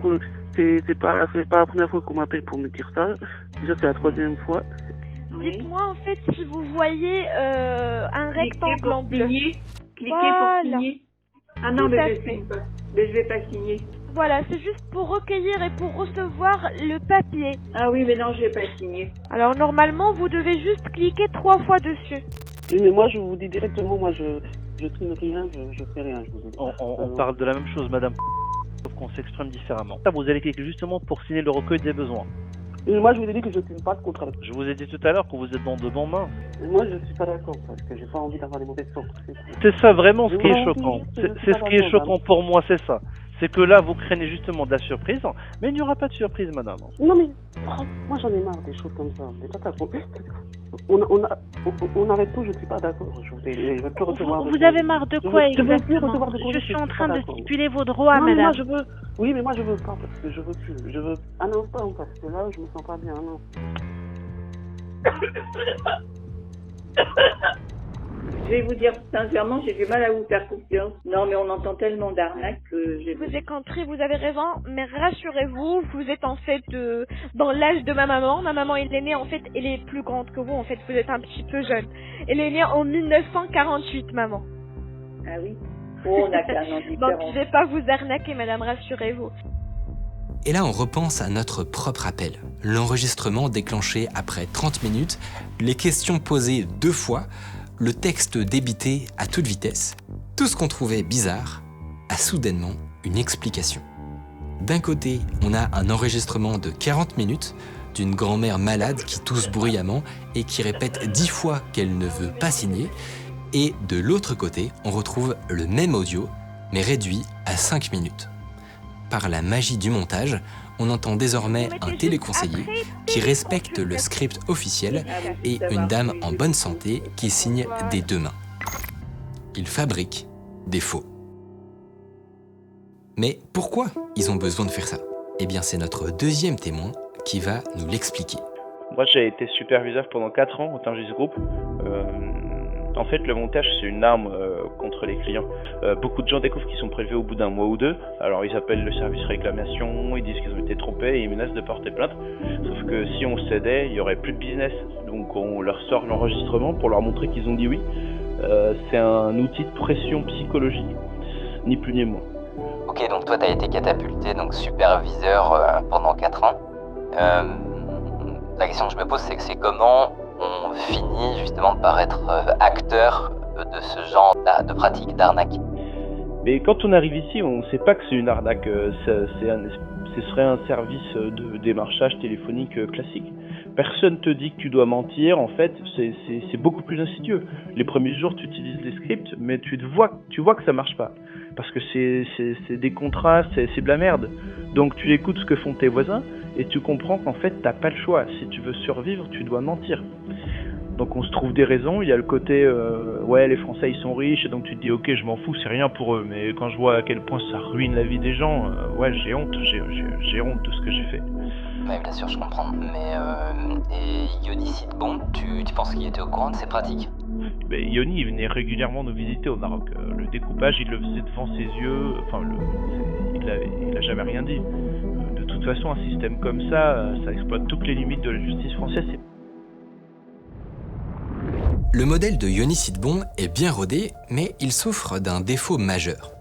la première fois qu'on m'appelle pour me dire ça. Déjà, c'est la 3e fois. Dites-moi, en fait, si vous voyez un rectangle en bleu. Cliquez pour signer. Ah non, mais je vais pas signer. Voilà, c'est juste pour recueillir et pour recevoir le papier. Ah oui, mais non, je vais pas signer. Alors normalement, vous devez juste cliquer 3 fois dessus. Oui, mais moi, je vous dis directement, moi, je trime rien, je fais rien. Je vous dis. On parle de la même chose, madame, sauf qu'on s'exprime différemment. Là, vous allez cliquer justement pour signer le recueil des besoins. Et moi, je vous ai dit que je ne signe pas de contrat. Je vous ai dit tout à l'heure que vous êtes dans de bonnes mains. Et moi, je ne suis pas d'accord, parce que j'ai pas envie d'avoir des mauvaises surprises. C'est ça vraiment ce qui est choquant. C'est ce qui est choquant pour moi, c'est ça. C'est que là, vous craignez justement de la surprise, mais il n'y aura pas de surprise, madame. Non, mais moi, j'en ai marre des choses comme ça. On arrête tout, je ne suis pas d'accord. Je peux recevoir. Vous avez marre de quoi exactement? Je suis en train de stipuler vos droits, madame. Moi, je veux. Oui, mais moi, je veux pas, parce que je veux plus. Je veux un instant, parce que là, je me sens pas bien. Non. Je vais vous dire sincèrement, j'ai du mal à vous faire confiance. Non, mais on entend tellement d'arnaques que j'ai... Vous avez compris, vous avez raison, mais rassurez-vous, vous êtes en fait dans l'âge de ma maman. Ma maman, elle est née, en fait, elle est plus grande que vous, en fait, vous êtes un petit peu jeune. Elle est née en 1948, maman. Ah oui? Oh, on a qu'un an différent. Donc, je vais pas vous arnaquer, madame, rassurez-vous. Et là, on repense à notre propre appel. L'enregistrement déclenché après 30 minutes, les questions posées 2 fois, le texte débité à toute vitesse. Tout ce qu'on trouvait bizarre a soudainement une explication. D'un côté, on a un enregistrement de 40 minutes d'une grand-mère malade qui tousse bruyamment et qui répète 10 fois qu'elle ne veut pas signer. Et de l'autre côté, on retrouve le même audio, mais réduit à 5 minutes. Par la magie du montage, on entend désormais un téléconseiller qui respecte le script officiel et une dame en bonne santé qui signe des 2 mains. Ils fabriquent des faux. Mais pourquoi ils ont besoin de faire ça? Eh bien, c'est notre deuxième témoin qui va nous l'expliquer. Moi, j'ai été superviseur pendant 4 ans au Tingis Group. En fait, le montage, c'est une arme contre les clients. Beaucoup de gens découvrent qu'ils sont prélevés au bout d'un mois ou 2. Alors, ils appellent le service réclamation, ils disent qu'ils ont été trompés et ils menacent de porter plainte. Sauf que si on cédait, il n'y aurait plus de business. Donc, on leur sort l'enregistrement pour leur montrer qu'ils ont dit oui. C'est un outil de pression psychologique, ni plus ni moins. Ok, donc toi, tu as été catapulté, donc superviseur pendant 4 ans. La question que je me pose, c'est comment on finit justement par être acteur de ce genre de pratique d'arnaque. Mais quand on arrive ici, on ne sait pas que c'est une arnaque. Ce serait un service de démarchage téléphonique classique. personne te dit que tu dois mentir, en fait, c'est beaucoup plus insidieux. Les premiers jours, tu utilises les scripts, mais tu vois que ça marche pas. Parce que c'est des contrats, c'est de la merde. Donc tu écoutes ce que font tes voisins, et tu comprends qu'en fait, t'as pas le choix. Si tu veux survivre, tu dois mentir. Donc on se trouve des raisons, il y a le côté ouais les Français ils sont riches et donc tu te dis ok je m'en fous c'est rien pour eux, mais quand je vois à quel point ça ruine la vie des gens, ouais j'ai honte de ce que j'ai fait. Oui bien sûr je comprends, mais et Yoni Sidbon, tu penses qu'il était au courant de ces pratiques? Ben, Yoni il venait régulièrement nous visiter au Maroc, le découpage il le faisait devant ses yeux, enfin il a jamais rien dit. De toute façon un système comme ça exploite toutes les limites de la justice française. Le modèle de Yoni Sidbon est bien rodé, mais il souffre d'un défaut majeur.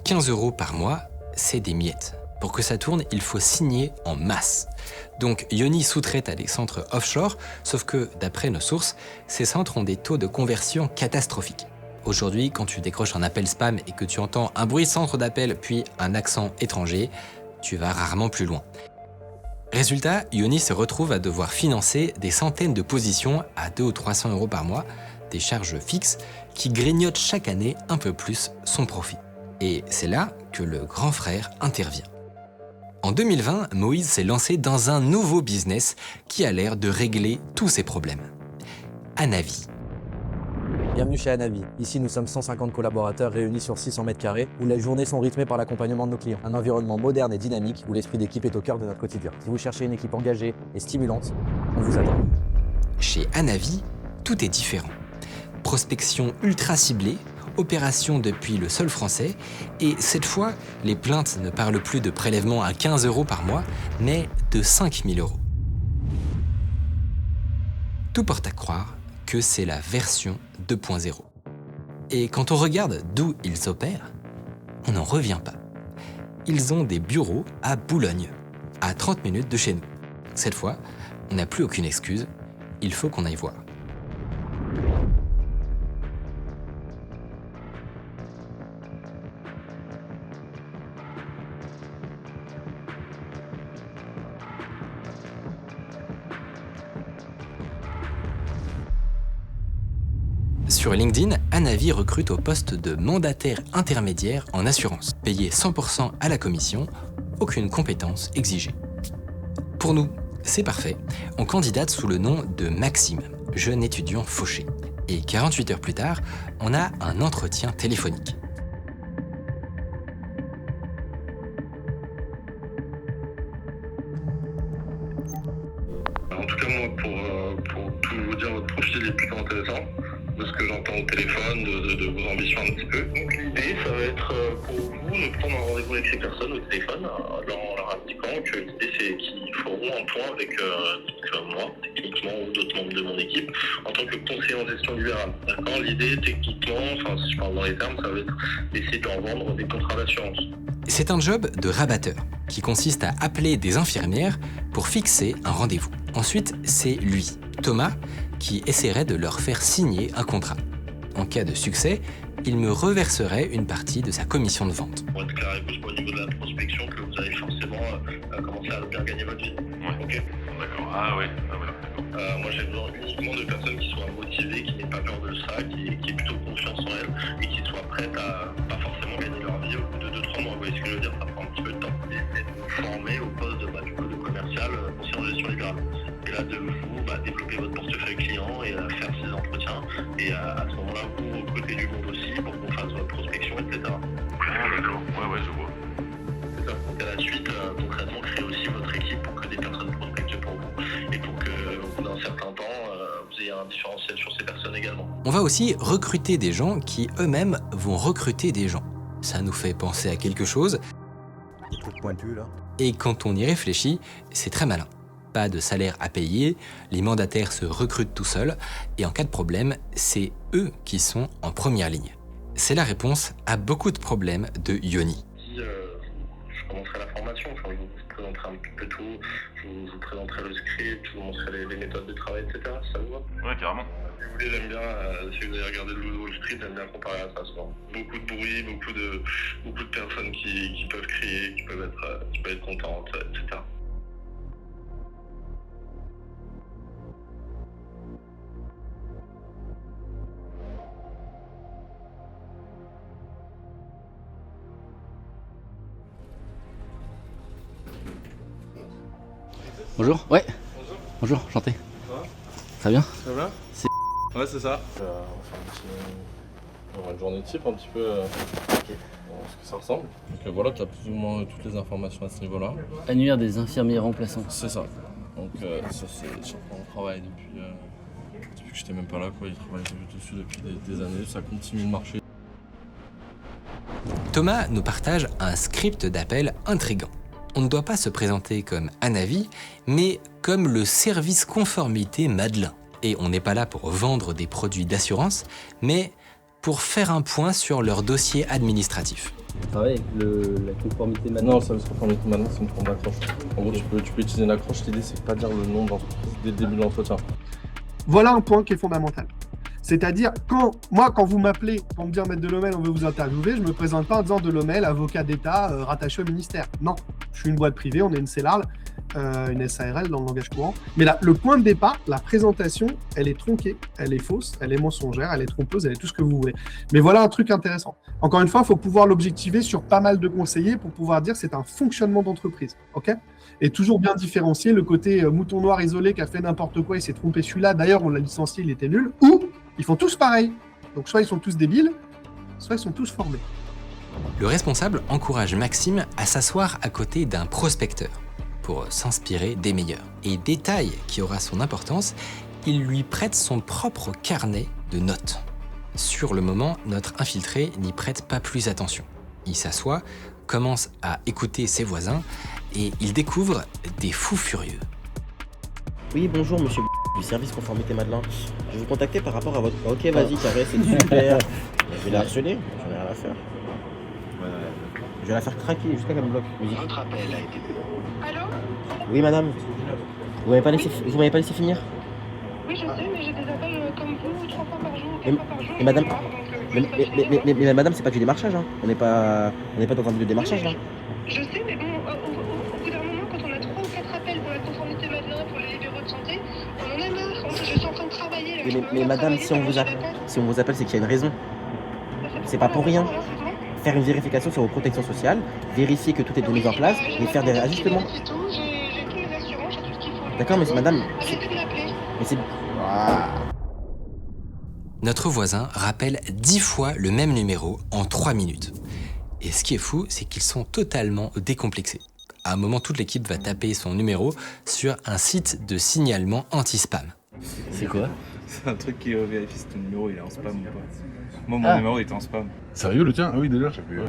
15 € par mois, c'est des miettes. Pour que ça tourne, il faut signer en masse. Donc Yoni sous-traite à des centres offshore, sauf que, d'après nos sources, ces centres ont des taux de conversion catastrophiques. Aujourd'hui, quand tu décroches un appel spam et que tu entends un bruit centre d'appel puis un accent étranger, tu vas rarement plus loin. Résultat, Yoni se retrouve à devoir financer des centaines de positions à 200 ou 300 € par mois, des charges fixes qui grignotent chaque année un peu plus son profit. Et c'est là que le grand frère intervient. En 2020, Moïse s'est lancé dans un nouveau business qui a l'air de régler tous ses problèmes. Anavi. Bienvenue chez Anavi. Ici, nous sommes 150 collaborateurs réunis sur 600 mètres carrés où les journées sont rythmées par l'accompagnement de nos clients. Un environnement moderne et dynamique où l'esprit d'équipe est au cœur de notre quotidien. Si vous cherchez une équipe engagée et stimulante, on vous attend. Chez Anavi, tout est différent. Prospection ultra ciblée, opération depuis le sol français, et cette fois, les plaintes ne parlent plus de prélèvement à 15 € par mois, mais de 5 000 €. Tout porte à croire que c'est la version 2.0. Et quand on regarde d'où ils opèrent, on n'en revient pas. Ils ont des bureaux à Boulogne, à 30 minutes de chez nous. Cette fois, on n'a plus aucune excuse, il faut qu'on aille voir. Sur LinkedIn, Anavi recrute au poste de mandataire intermédiaire en assurance, payé 100% à la commission, aucune compétence exigée. Pour nous, c'est parfait, on candidate sous le nom de Maxime, jeune étudiant fauché. Et 48 heures plus tard, on a un entretien téléphonique. En tout cas, moi, pour tout vous dire, votre profil est plutôt intéressant, de ce que j'entends au téléphone, de vos ambitions un petit peu. Donc l'idée, ça va être pour vous de prendre un rendez-vous avec ces personnes au téléphone, leur indiquant que l'idée, c'est qu'ils feront un point avec moi, techniquement, ou d'autres membres de mon équipe, en tant que conseiller en gestion libérale. D'accord ? L'idée, techniquement, enfin, si je parle dans les termes, ça va être d'essayer de leur vendre des contrats d'assurance. C'est un job de rabatteur, qui consiste à appeler des infirmières pour fixer un rendez-vous. Ensuite, c'est lui, Thomas, qui essaierait de leur faire signer un contrat. En cas de succès, il me reverserait une partie de sa commission de vente. Pour être clair avec vous, au niveau de la prospection, que vous allez forcément commencer à bien gagner votre vie. Ouais. Ok. D'accord. Ah ouais. Moi j'ai besoin uniquement de personnes qui soient motivées, qui n'aient pas peur de ça, qui aient plutôt confiance en elles et qui soient prêtes à pas forcément gagner leur vie au bout de 2-3 mois. Vous voyez ce que je veux dire ? Ça prend un petit peu de temps. Et de vous former au poste de commercial conseiller en gestion libérale. Et là de vous développer votre portefeuille client et faire ces entretiens. Et à ce moment-là, vous recrutez du monde aussi pour qu'on fasse votre prospection, etc. Ah d'accord. Ouais, je vois. C'est ça. Donc à la suite, concrètement, créer aussi votre équipe pour que des personnes prospectent pour vous et pour que au bout d'un certain temps, vous ayez un différentiel sur ces personnes également. On va aussi recruter des gens qui eux-mêmes vont recruter des gens. Ça nous fait penser à quelque chose. Pointu, là. Et quand on y réfléchit, c'est très malin. Pas de salaire à payer, les mandataires se recrutent tout seuls, et en cas de problème, c'est eux qui sont en première ligne. C'est la réponse à beaucoup de problèmes de Yoni. Je commencerai la formation, je vous présenterai un petit peu tout, je vous présenterai le script, je vous montrerai les méthodes de travail, etc. Ça vous va ? Ouais, carrément. Si vous voulez, j'aime bien, si vous avez regardé le Wall Street, j'aime bien comparer à ça souvent. Beaucoup de bruit, beaucoup de personnes qui peuvent crier, qui peuvent être contentes, etc. Bonjour. Ouais. Bonjour, enchanté. Ça va? Très bien. Très bien. C'est... Ouais, c'est ça. On va faire une journée type un petit peu ce que ça ressemble. Donc voilà, tu as plus ou moins toutes les informations à ce niveau-là. Annuaire des infirmiers remplaçants. C'est ça. Donc ça c'est sur quoi on travaille depuis que j'étais même pas là, quoi. Ils travaillent dessus depuis des années, ça continue de marcher. Thomas nous partage un script d'appel intriguant. On ne doit pas se présenter comme Anavi, mais comme le service conformité Madelin. Et on n'est pas là pour vendre des produits d'assurance, mais pour faire un point sur leur dossier administratif. Ah ouais, la conformité Madelin. Non, le service conformité Madelin, c'est une forme d'accroche. En gros, tu peux utiliser une accroche, l'idée c'est de pas dire le nom de l'entreprise dès le début de l'entretien. Voilà un point qui est fondamental. C'est-à-dire, quand vous m'appelez pour me dire Maître Delhommel, on veut vous interviewer, je ne me présente pas en disant Delhommel, avocat d'État rattaché au ministère. Non, je suis une boîte privée, on est une CELARL, une SARL dans le langage courant. Mais là, le point de départ, la présentation, elle est tronquée, elle est fausse, elle est mensongère, elle est trompeuse, elle est tout ce que vous voulez. Mais voilà un truc intéressant. Encore une fois, il faut pouvoir l'objectiver sur pas mal de conseillers pour pouvoir dire que c'est un fonctionnement d'entreprise. Ok ? Et toujours bien différencier le côté mouton noir isolé qui a fait n'importe quoi, il s'est trompé celui-là, d'ailleurs on l'a licencié, il était nul, ou ils font tous pareil. Donc soit ils sont tous débiles, soit ils sont tous formés. Le responsable encourage Maxime à s'asseoir à côté d'un prospecteur pour s'inspirer des meilleurs. Et détail qui aura son importance, il lui prête son propre carnet de notes. Sur le moment, notre infiltré n'y prête pas plus attention. Il s'assoit, commence à écouter ses voisins et il découvre des fous furieux. Oui, bonjour monsieur du service conformité Madelin. Je vous contactais par rapport à votre... Ok, vas-y, carré, c'est super. Je vais la harceler, j'en ai rien à faire. Je vais la faire craquer jusqu'à qu'elle me bloque. Votre appel a été... Allô? Oui, madame. Vous m'avez pas laissé finir? Oui, je sais, mais j'ai des appels comme vous 3 fois par jour, 4 fois par jour. Et madame... Mais madame, c'est pas du démarchage, hein. On n'est pas dans un milieu de démarchage, là. Je sais, mais bon, au bout d'un moment, quand on a 3 ou 4 appels pour la conformité Madelin, pour les libéraux de santé, on en a marre. Je suis en train de travailler. Là, mais madame, si on vous appelle, c'est qu'il y a une raison. C'est pas pour rien. Faire une vérification sur vos protections sociales, vérifier que tout est mis en place et faire des ajustements. J'ai tous les assurances, j'ai tout ce qu'il faut. D'accord, mais madame... Arrêtez de m'appeler. Mais c'est... Notre voisin rappelle 10 fois le même numéro en 3 minutes. Et ce qui est fou, c'est qu'ils sont totalement décomplexés. À un moment, toute l'équipe va taper son numéro sur un site de signalement anti-spam. C'est quoi? C'est un truc qui vérifie si ton numéro il est en spam ou pas. Moi, mon numéro était en spam. Sérieux, le tien? Ah oui, déjà, j'avais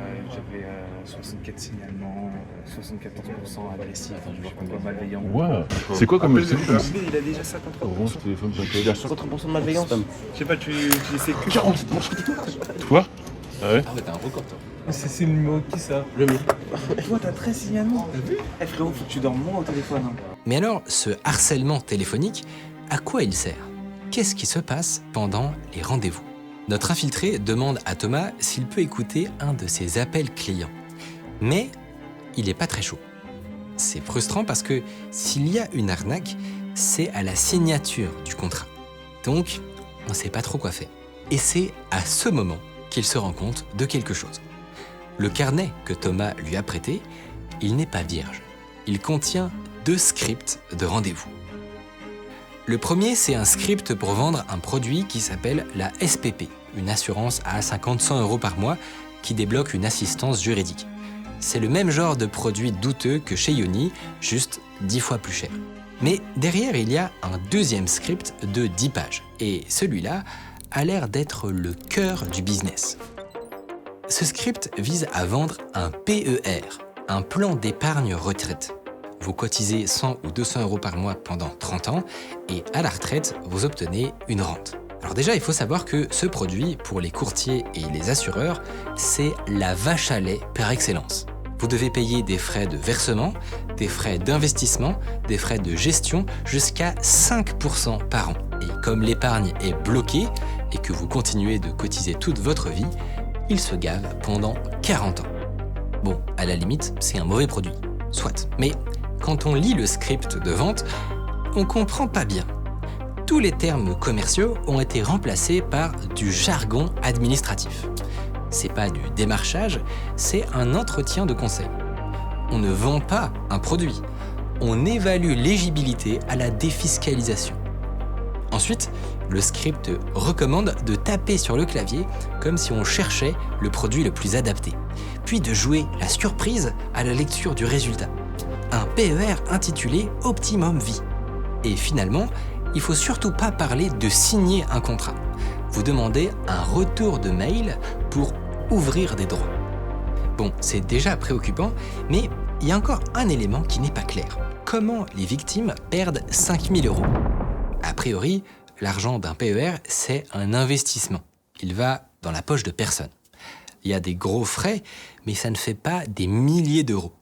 64 signalements, 74% agressifs, enfin, je vois qu'on voit malveillant. Ouais. C'est quoi comme téléphone? Il a déjà 53%. Orange téléphone, il a 53% de malveillance. Je sais pas, tu sais que 40. Toi? Ah ouais? Ah ouais, t'as un record, toi. C'est le numéro qui ça? Le mien. Toi, t'as 13 signalements, t'as vu? Eh frérot, faut que tu dormes moins au téléphone. Hein. Mais alors, ce harcèlement téléphonique, à quoi il sert? Qu'est-ce qui se passe pendant les rendez-vous? Notre infiltré demande à Thomas s'il peut écouter un de ses appels clients. Mais il n'est pas très chaud. C'est frustrant parce que s'il y a une arnaque, c'est à la signature du contrat. Donc, on ne sait pas trop quoi faire. Et c'est à ce moment qu'il se rend compte de quelque chose. Le carnet que Thomas lui a prêté, il n'est pas vierge. Il contient 2 scripts de rendez-vous. Le premier, c'est un script pour vendre un produit qui s'appelle la SPP, une assurance à 50-100 € par mois qui débloque une assistance juridique. C'est le même genre de produit douteux que chez Yoni, juste 10 fois plus cher. Mais derrière, il y a un deuxième script de 10 pages. Et celui-là a l'air d'être le cœur du business. Ce script vise à vendre un PER, un plan d'épargne retraite. Vous cotisez 100 ou 200 € par mois pendant 30 ans et à la retraite, vous obtenez une rente. Alors déjà, il faut savoir que ce produit, pour les courtiers et les assureurs, c'est la vache à lait par excellence. Vous devez payer des frais de versement, des frais d'investissement, des frais de gestion jusqu'à 5% par an. Et comme l'épargne est bloquée et que vous continuez de cotiser toute votre vie, il se gave pendant 40 ans. Bon, à la limite, c'est un mauvais produit. Soit. Mais quand on lit le script de vente, on comprend pas bien. Tous les termes commerciaux ont été remplacés par du jargon administratif. C'est pas du démarchage, c'est un entretien de conseil. On ne vend pas un produit, on évalue l'éligibilité à la défiscalisation. Ensuite, le script recommande de taper sur le clavier comme si on cherchait le produit le plus adapté, puis de jouer la surprise à la lecture du résultat. Un PER intitulé Optimum Vie. Et finalement, il faut surtout pas parler de signer un contrat. Vous demandez un retour de mail pour ouvrir des droits. Bon, c'est déjà préoccupant, mais il y a encore un élément qui n'est pas clair. Comment les victimes perdent 5 000 €? A priori, l'argent d'un PER, c'est un investissement. Il va dans la poche de personne. Il y a des gros frais, mais ça ne fait pas des milliers d'euros.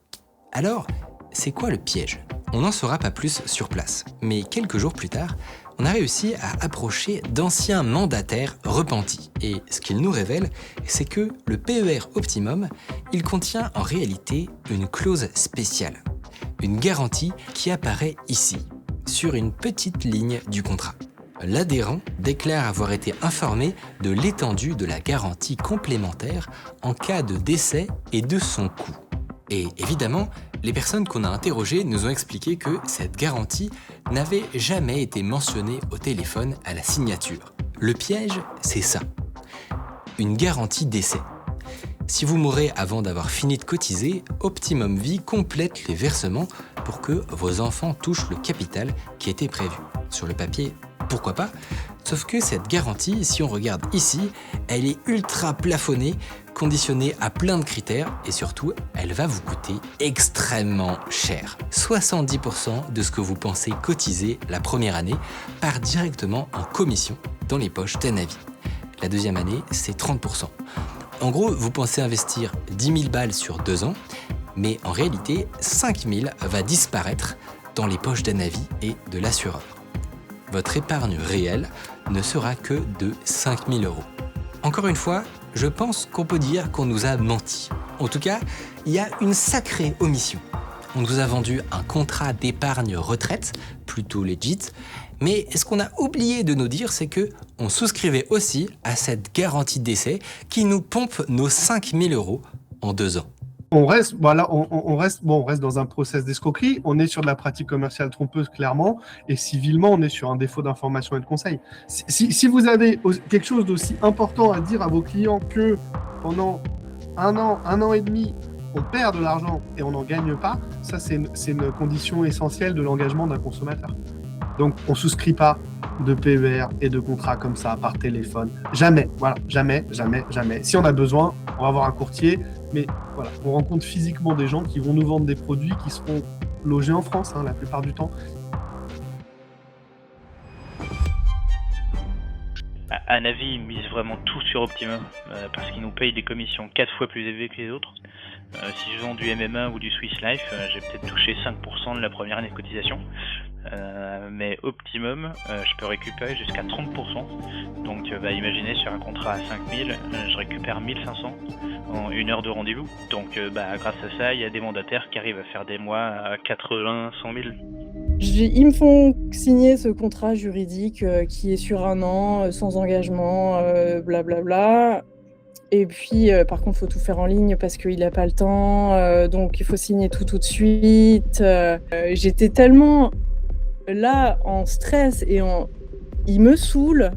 Alors, c'est quoi le piège? On n'en saura pas plus sur place. Mais quelques jours plus tard, on a réussi à approcher d'anciens mandataires repentis. Et ce qu'ils nous révèlent, c'est que le PER Optimum, il contient en réalité une clause spéciale. Une garantie qui apparaît ici, sur une petite ligne du contrat. L'adhérent déclare avoir été informé de l'étendue de la garantie complémentaire en cas de décès et de son coût. Et évidemment, les personnes qu'on a interrogées nous ont expliqué que cette garantie n'avait jamais été mentionnée au téléphone à la signature. Le piège, c'est ça. Une garantie décès. Si vous mourrez avant d'avoir fini de cotiser, Optimum Vie complète les versements pour que vos enfants touchent le capital qui était prévu. Sur le papier, pourquoi pas? Sauf que cette garantie, si on regarde ici, elle est ultra plafonnée, conditionnée à plein de critères et surtout, elle va vous coûter extrêmement cher. 70% de ce que vous pensez cotiser la première année part directement en commission dans les poches d'Anavi. La deuxième année, c'est 30%. En gros, vous pensez investir 10 000 balles sur 2 ans, mais en réalité, 5 000 va disparaître dans les poches d'Anavi et de l'assureur. Votre épargne réelle ne sera que de 5 000 €. Encore une fois, je pense qu'on peut dire qu'on nous a menti. En tout cas, il y a une sacrée omission. On nous a vendu un contrat d'épargne retraite, plutôt legit, mais ce qu'on a oublié de nous dire, c'est que on souscrivait aussi à cette garantie d'essai qui nous pompe nos 5 000 € en 2 ans. On reste dans un process d'escroquerie, on est sur de la pratique commerciale trompeuse clairement, et civilement on est sur un défaut d'information et de conseil. Si vous avez quelque chose d'aussi important à dire à vos clients que pendant un an et demi, on perd de l'argent et on n'en gagne pas, ça c'est une condition essentielle de l'engagement d'un consommateur. Donc on ne souscrit pas de PER et de contrats comme ça par téléphone. Jamais, voilà, jamais. Si on a besoin, on va avoir un courtier, mais voilà, on rencontre physiquement des gens qui vont nous vendre des produits qui seront logés en France, la plupart du temps. Anavi mise vraiment tout sur Optimum parce qu'ils nous payent des commissions 4 fois plus élevées que les autres. Si je vends du MMA ou du Swiss Life, j'ai peut-être touché 5% de la première année de cotisation. Mais Optimum, je peux récupérer jusqu'à 30%. Donc imaginez sur un contrat à 5000, je récupère 1500 en 1 heure de rendez-vous. Donc grâce à ça, il y a des mandataires qui arrivent à faire des mois à 80, 100 000. Ils me font signer ce contrat juridique qui est sur 1 an, sans engagement, blablabla. Et puis, par contre, il faut tout faire en ligne parce qu'il n'a pas le temps. Donc, il faut signer tout de suite. J'étais tellement là en stress et ils me saoulent.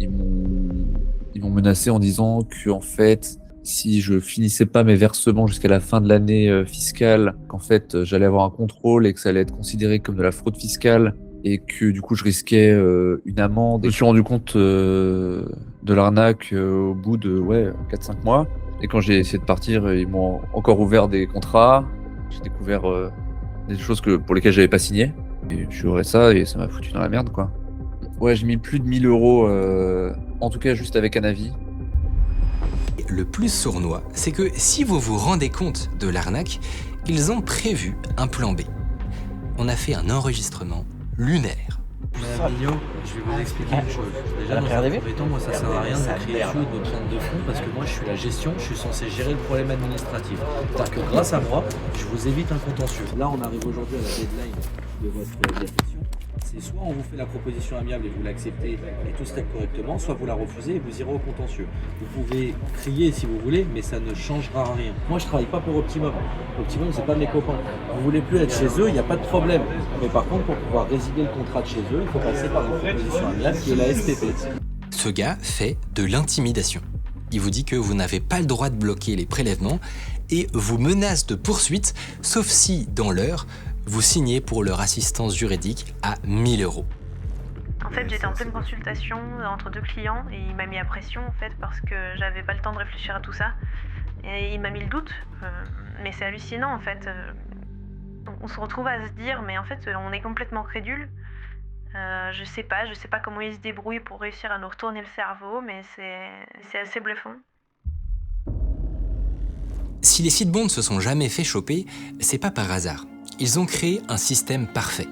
Ils m'ont menacé en disant que, en fait, si je finissais pas mes versements jusqu'à la fin de l'année fiscale, qu'en fait, j'allais avoir un contrôle et que ça allait être considéré comme de la fraude fiscale et que du coup, je risquais une amende. Je me suis rendu compte de l'arnaque au bout de 4-5 mois. Et quand j'ai essayé de partir, ils m'ont encore ouvert des contrats. J'ai découvert des choses pour lesquelles j'avais pas signé. Et je suis ça et ça m'a foutu dans la merde, quoi. Ouais, j'ai mis plus de 1 000 €, en tout cas juste avec Anavi. Le plus sournois, c'est que si vous vous rendez compte de l'arnaque, ils ont prévu un plan B. On a fait un enregistrement lunaire. Madame Mignot, je vais vous expliquer une chose. Déjà, dans un premier temps, moi ça sert à rien de créer chaud, de me prendre de front parce que moi je suis la gestion, je suis censé gérer le problème administratif. C'est-à-dire que grâce à moi, je vous évite un contentieux. Là, on arrive aujourd'hui à la deadline de votre affection. C'est soit on vous fait la proposition amiable et vous l'acceptez et tout se règle correctement, soit vous la refusez et vous irez au contentieux. Vous pouvez crier si vous voulez, mais ça ne changera rien. Moi je travaille pas pour Optimum. Optimum c'est pas mes copains. Vous voulez plus être chez eux, il n'y a pas de problème. Mais par contre pour pouvoir résilier le contrat de chez eux, il faut passer par une proposition amiable qui est la SPP. Ce gars fait de l'intimidation. Il vous dit que vous n'avez pas le droit de bloquer les prélèvements et vous menace de poursuite, sauf si, dans l'heure, vous signez pour leur assistance juridique à 1 000 €. En fait, j'étais en pleine consultation entre 2 clients et il m'a mis à pression en fait parce que j'avais pas le temps de réfléchir à tout ça. Et il m'a mis le doute, mais c'est hallucinant en fait. On se retrouve à se dire, mais en fait, on est complètement crédule. Je sais pas comment ils se débrouillent pour réussir à nous retourner le cerveau, mais c'est assez bluffant. Si les Seedbond ne se sont jamais fait choper, c'est pas par hasard. Ils ont créé un système parfait.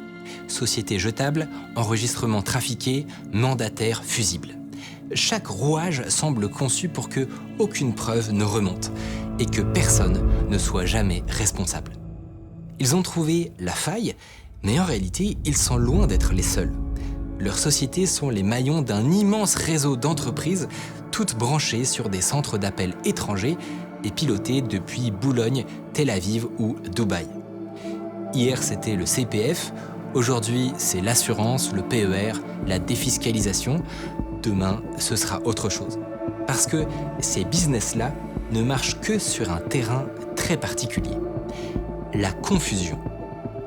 Société jetable, enregistrement trafiqué, mandataire fusible. Chaque rouage semble conçu pour que aucune preuve ne remonte et que personne ne soit jamais responsable. Ils ont trouvé la faille, mais en réalité, ils sont loin d'être les seuls. Leurs sociétés sont les maillons d'un immense réseau d'entreprises, toutes branchées sur des centres d'appel étrangers et pilotées depuis Boulogne, Tel Aviv ou Dubaï. Hier, c'était le CPF, aujourd'hui, c'est l'assurance, le PER, la défiscalisation. Demain, ce sera autre chose. Parce que ces business-là ne marchent que sur un terrain très particulier. La confusion.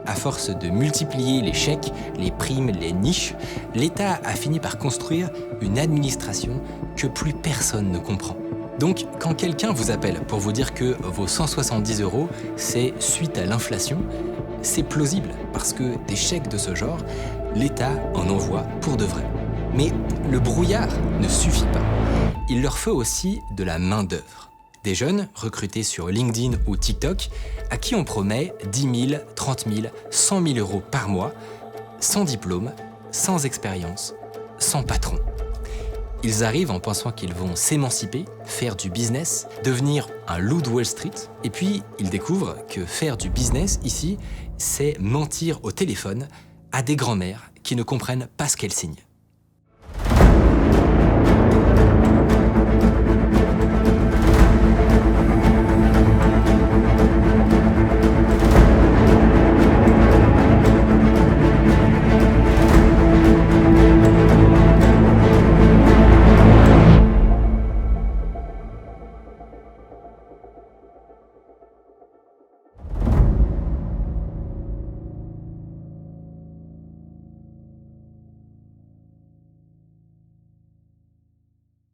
À force de multiplier les chèques, les primes, les niches, l'État a fini par construire une administration que plus personne ne comprend. Donc, quand quelqu'un vous appelle pour vous dire que vos 170 €, c'est suite à l'inflation, c'est plausible parce que des chèques de ce genre, l'État en envoie pour de vrai. Mais le brouillard ne suffit pas. Il leur faut aussi de la main-d'œuvre. Des jeunes recrutés sur LinkedIn ou TikTok à qui on promet 10 000, 30 000, 100 000 € par mois, sans diplôme, sans expérience, sans patron. Ils arrivent en pensant qu'ils vont s'émanciper, faire du business, devenir un loup de Wall Street, et puis ils découvrent que faire du business ici, c'est mentir au téléphone à des grands-mères qui ne comprennent pas ce qu'elles signent.